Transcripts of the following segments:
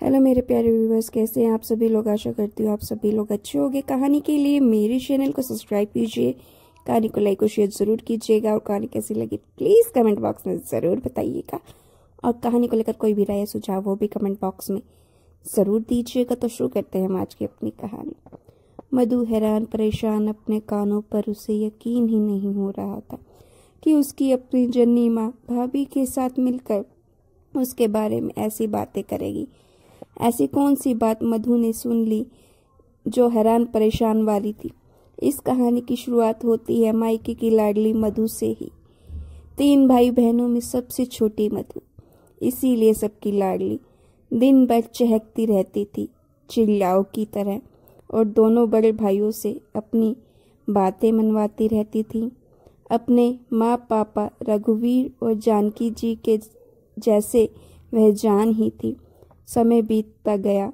Hello मेरे प्यारे viewers, कैसे हैं आप सभी लोग। आशा करती हूँ आप सभी लोग अच्छे होंगे। कहानी के लिए मेरे चैनल को सब्सक्राइब कीजिए, कहानी को लाइक और शेयर जरूर कीजिएगा और कहानी कैसी लगी प्लीज़ कमेंट बॉक्स में ज़रूर बताइएगा। और कहानी को लेकर कोई भी राय या सुझाव वो भी कमेंट बॉक्स में ज़रूर दीजिएगा। तो शुरू करते हैं हम आज की अपनी कहानी। मधु हैरान परेशान, अपने कानों पर उसे यकीन ही नहीं हो रहा था कि उसकी अपनी जन्नी माँ भाभी के साथ मिलकर उसके बारे में ऐसी बातें करेगी। ऐसी कौन सी बात मधु ने सुन ली जो हैरान परेशान वाली थी। इस कहानी की शुरुआत होती है मायके की लाडली मधु से ही। 3 भाई बहनों में सबसे छोटी मधु, इसीलिए सबकी लाडली। दिन भर चहकती रहती थी चिड़ियाओं की तरह और दोनों बड़े भाइयों से अपनी बातें मनवाती रहती थी। अपने माँ पापा रघुवीर और जानकी जी के जैसे वह जान ही थी। समय बीतता गया,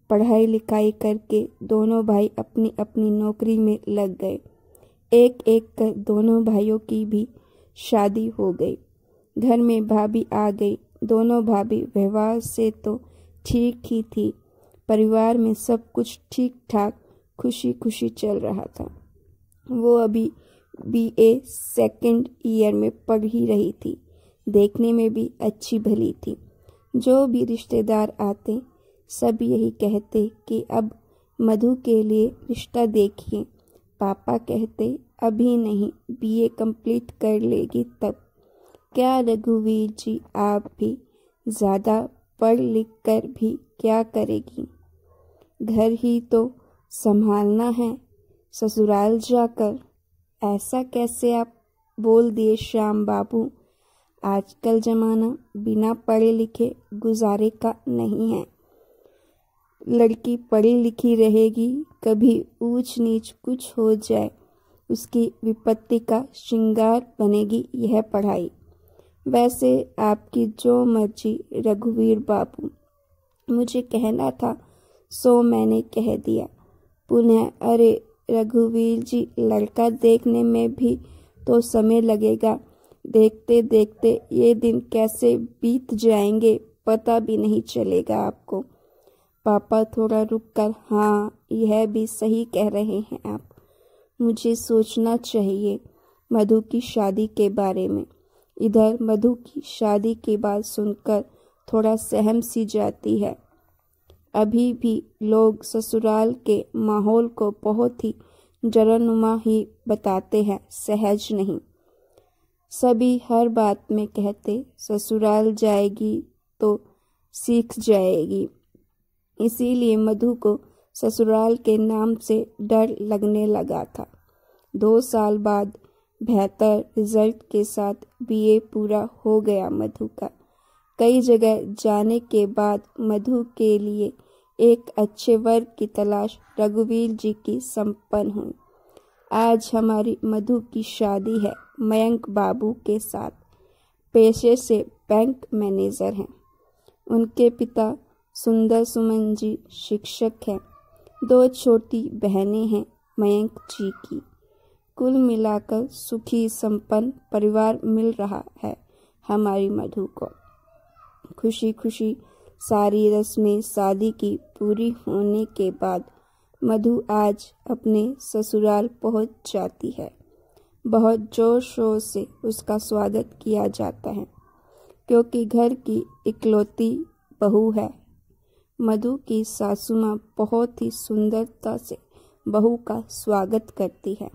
पढ़ाई लिखाई करके दोनों भाई अपनी अपनी नौकरी में लग गए। एक एक कर दोनों भाइयों की भी शादी हो गई। घर में भाभी आ गई। दोनों भाभी व्यवहार से तो ठीक ही थी। परिवार में सब कुछ ठीक ठाक खुशी खुशी चल रहा था। वो अभी BA सेकंड ईयर में पढ़ ही रही थी। देखने में भी अच्छी भली थी। जो भी रिश्तेदार आते सब यही कहते कि अब मधु के लिए रिश्ता देखिए। पापा कहते अभी नहीं, BA कंप्लीट कर लेगी तब। क्या रघुवीर जी, आप भी ज़्यादा पढ़ लिख कर भी क्या करेगी? घर ही तो संभालना है, ससुराल जाकर। ऐसा कैसे आप बोल दिए श्याम बाबू? आजकल जमाना बिना पढ़े लिखे गुजारे का नहीं है। लड़की पढ़ी लिखी रहेगी, कभी ऊंच नीच कुछ हो जाए उसकी विपत्ति का श्रृंगार बनेगी यह पढ़ाई। वैसे आपकी जो मर्जी रघुवीर बाबू, मुझे कहना था सो मैंने कह दिया। पुनः अरे रघुवीर जी, लड़का देखने में भी तो समय लगेगा। देखते देखते ये दिन कैसे बीत जाएंगे पता भी नहीं चलेगा आपको। पापा थोड़ा रुककर, हाँ यह भी सही कह रहे हैं आप। मुझे सोचना चाहिए मधु की शादी के बारे में। इधर मधु की शादी की बात सुनकर थोड़ा सहम सी जाती है। अभी भी लोग ससुराल के माहौल को बहुत ही जरनुमा ही बताते हैं, सहज नहीं। सभी हर बात में कहते ससुराल जाएगी तो सीख जाएगी। इसीलिए मधु को ससुराल के नाम से डर लगने लगा था। 2 साल बाद बेहतर रिजल्ट के साथ BA पूरा हो गया मधु का। कई जगह जाने के बाद मधु के लिए एक अच्छे वर्ग की तलाश रघुवीर जी की संपन्न हुई। आज हमारी मधु की शादी है मयंक बाबू के साथ। पेशे से बैंक मैनेजर हैं। उनके पिता सुंदर सुमन जी शिक्षक हैं। 2 छोटी बहनें हैं मयंक जी की। कुल मिलाकर सुखी संपन्न परिवार मिल रहा है हमारी मधु को। खुशी खुशी सारी रस्में शादी की पूरी होने के बाद मधु आज अपने ससुराल पहुंच जाती है। बहुत जोर शोर से उसका स्वागत किया जाता है क्योंकि घर की इकलौती बहू है। मधु की सासू माँ बहुत ही सुंदरता से बहू का स्वागत करती है।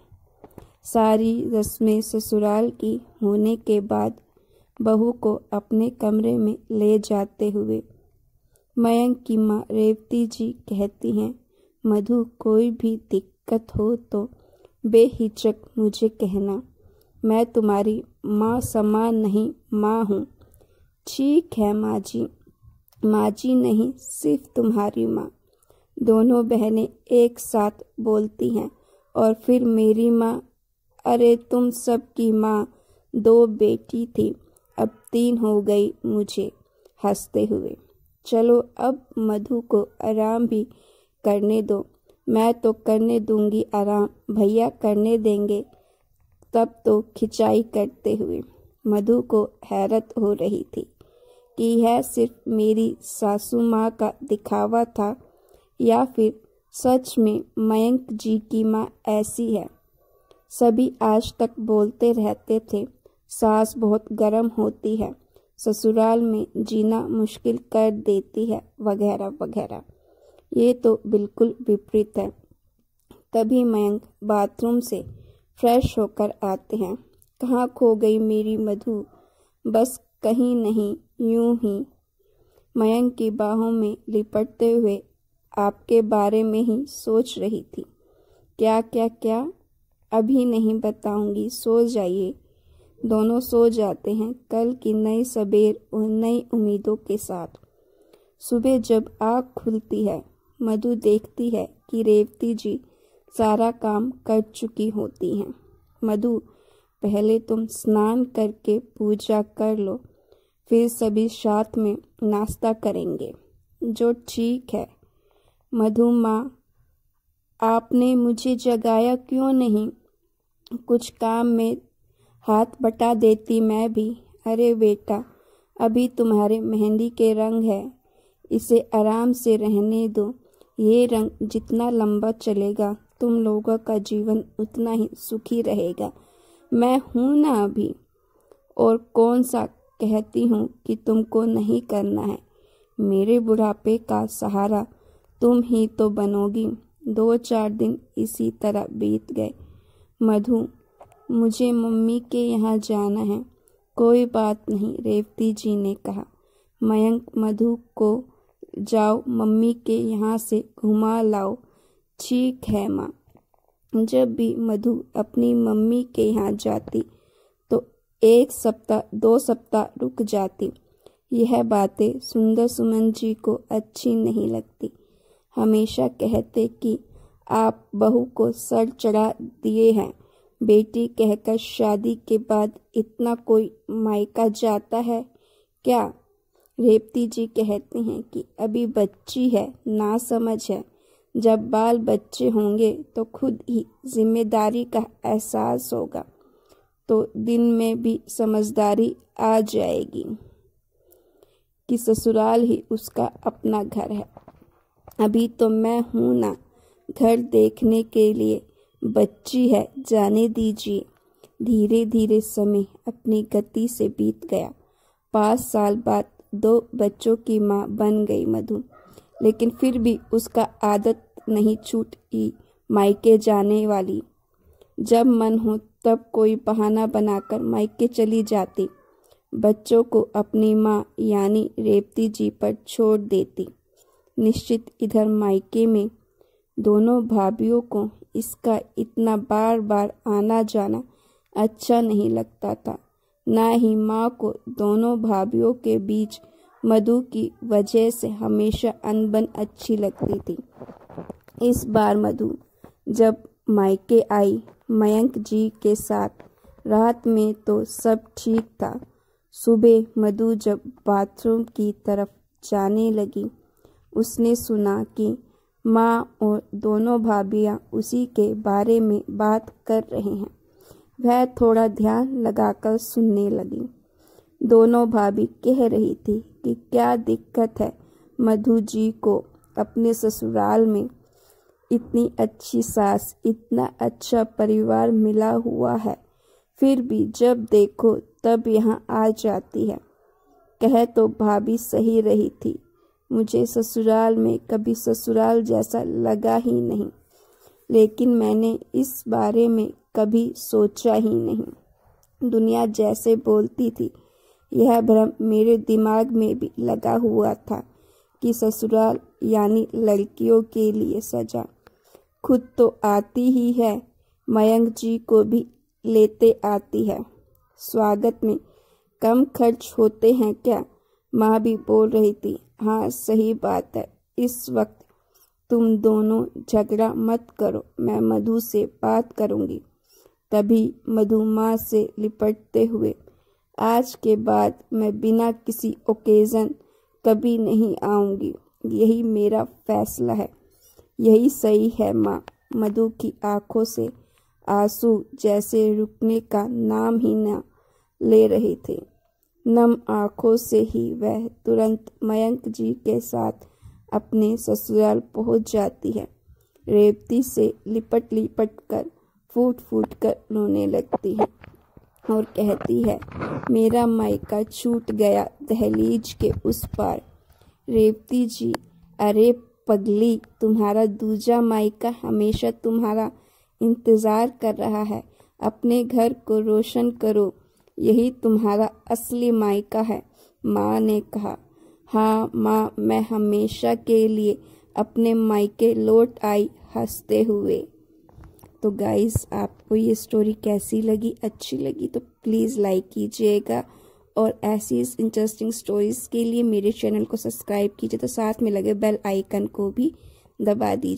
सारी रस्में ससुराल की होने के बाद बहू को अपने कमरे में ले जाते हुए मयंक की माँ रेवती जी कहती हैं, मधु कोई भी दिक्कत हो तो बेहिचक मुझे कहना। मैं तुम्हारी माँ समान नहीं माँ हूँ। ठीक है माँ जी। माँ जी नहीं, सिर्फ तुम्हारी माँ। दोनों बहनें एक साथ बोलती हैं। और फिर मेरी माँ। अरे तुम सबकी माँ 2 बेटी थी, अब 3 हो गई मुझे, हंसते हुए। चलो अब मधु को आराम भी करने दो। मैं तो करने दूंगी आराम, भैया करने देंगे तब तो, खिंचाई करते हुए। मधु को हैरत हो रही थी कि यह सिर्फ मेरी सासू माँ का दिखावा था या फिर सच में मयंक जी की माँ ऐसी है। सभी आज तक बोलते रहते थे सास बहुत गर्म होती है, ससुराल में जीना मुश्किल कर देती है, वगैरह वगैरह। ये तो बिल्कुल विपरीत है। तभी मयंक बाथरूम से फ्रेश होकर आते हैं। कहाँ खो गई मेरी मधु? बस कहीं नहीं, यूं ही मयंक की बाहों में लिपटते हुए आपके बारे में ही सोच रही थी। क्या क्या क्या? अभी नहीं बताऊंगी, सो जाइए। दोनों सो जाते हैं कल की नई सबेर और नई उम्मीदों के साथ। सुबह जब आँख खुलती है, मधु देखती है कि रेवती जी सारा काम कर चुकी होती हैं। मधु, पहले तुम स्नान करके पूजा कर लो, फिर सभी साथ में नाश्ता करेंगे। जो ठीक है। मधु माँ, आपने मुझे जगाया क्यों नहीं? कुछ काम में हाथ बटा देती मैं भी। अरे बेटा, अभी तुम्हारे मेहंदी के रंग है, इसे आराम से रहने दो। ये रंग जितना लंबा चलेगा तुम लोगों का जीवन उतना ही सुखी रहेगा। मैं हूं ना अभी। और कौन सा कहती हूँ कि तुमको नहीं करना है। मेरे बुढ़ापे का सहारा तुम ही तो बनोगी। 2-4 दिन इसी तरह बीत गए। मधु, मुझे मम्मी के यहाँ जाना है। कोई बात नहीं, रेवती जी ने कहा। मयंक मधु को जाओ मम्मी के यहाँ से घुमा लाओ। ठीक है माँ। जब भी मधु अपनी मम्मी के यहाँ जाती तो 1 सप्ताह 2 सप्ताह रुक जाती। यह बातें सुंदर सुमन जी को अच्छी नहीं लगती। हमेशा कहते कि आप बहू को सर चढ़ा दिए हैं। बेटी कहकर शादी के बाद इतना कोई मायका जाता है क्या? रेवती जी कहते हैं कि अभी बच्ची है, ना समझ है। जब बाल बच्चे होंगे तो खुद ही जिम्मेदारी का एहसास होगा, तो दिन में भी समझदारी आ जाएगी कि ससुराल ही उसका अपना घर है। अभी तो मैं हूं ना घर देखने के लिए। बच्ची है, जाने दीजिए। धीरे धीरे समय अपनी गति से बीत गया। 5 साल बाद 2 बच्चों की माँ बन गई मधु, लेकिन फिर भी उसका आदत नहीं छूटी मायके जाने वाली। जब मन हो तब कोई बहाना बनाकर मायके चली जाती। बच्चों को अपनी माँ यानी रेवती जी पर छोड़ देती। निश्चित इधर मायके में दोनों भाभियों को इसका इतना बार बार आना जाना अच्छा नहीं लगता था। ना ही माँ को दोनों भाभियों के बीच मधु की वजह से हमेशा अनबन अच्छी लगती थी। इस बार मधु जब मायके आई मयंक जी के साथ, रात में तो सब ठीक था। सुबह मधु जब बाथरूम की तरफ जाने लगी, उसने सुना कि माँ और दोनों भाभियाँ उसी के बारे में बात कर रहे हैं। वह थोड़ा ध्यान लगाकर सुनने लगी। दोनों भाभी कह रही थी कि क्या दिक्कत है मधु जी को अपने ससुराल में। इतनी अच्छी सास, इतना अच्छा परिवार मिला हुआ है, फिर भी जब देखो तब यहाँ आ जाती है। कह तो भाभी सही रही थी, मुझे ससुराल में कभी ससुराल जैसा लगा ही नहीं, लेकिन मैंने इस बारे में कभी सोचा ही नहीं। दुनिया जैसे बोलती थी, यह भ्रम मेरे दिमाग में भी लगा हुआ था कि ससुराल यानी लड़कियों के लिए सजा। खुद तो आती ही है, मयंक जी को भी लेते आती है। स्वागत में कम खर्च होते हैं क्या? माँ भी बोल रही थी। हाँ सही बात है। इस वक्त तुम दोनों झगड़ा मत करो, मैं मधु से बात करूँगी। तभी मधु माँ से लिपटते हुए, आज के बाद मैं बिना किसी ओकेजन कभी नहीं आऊँगी, यही मेरा फैसला है। यही सही है माँ। मधु की आंखों से आंसू जैसे रुकने का नाम ही न ले रहे थे। नम आंखों से ही वह तुरंत मयंक जी के साथ अपने ससुराल पहुंच जाती है। रेवती से लिपट लिपट कर फूट फूट कर रोने लगती है और कहती है, मेरा मायका छूट गया दहलीज के उस पार। रेवती जी, अरे पगली, तुम्हारा दूजा मायका हमेशा तुम्हारा इंतज़ार कर रहा है। अपने घर को रोशन करो, यही तुम्हारा असली मायका है। माँ ने कहा। हाँ माँ, मैं हमेशा के लिए अपने मायके लौट आई हंसते हुए। तो गाइस, आपको ये स्टोरी कैसी लगी? अच्छी लगी तो प्लीज़ लाइक कीजिएगा और ऐसी इंटरेस्टिंग स्टोरीज़ के लिए मेरे चैनल को सब्सक्राइब कीजिए। तो साथ में लगे बेल आइकन को भी दबा दीजिए।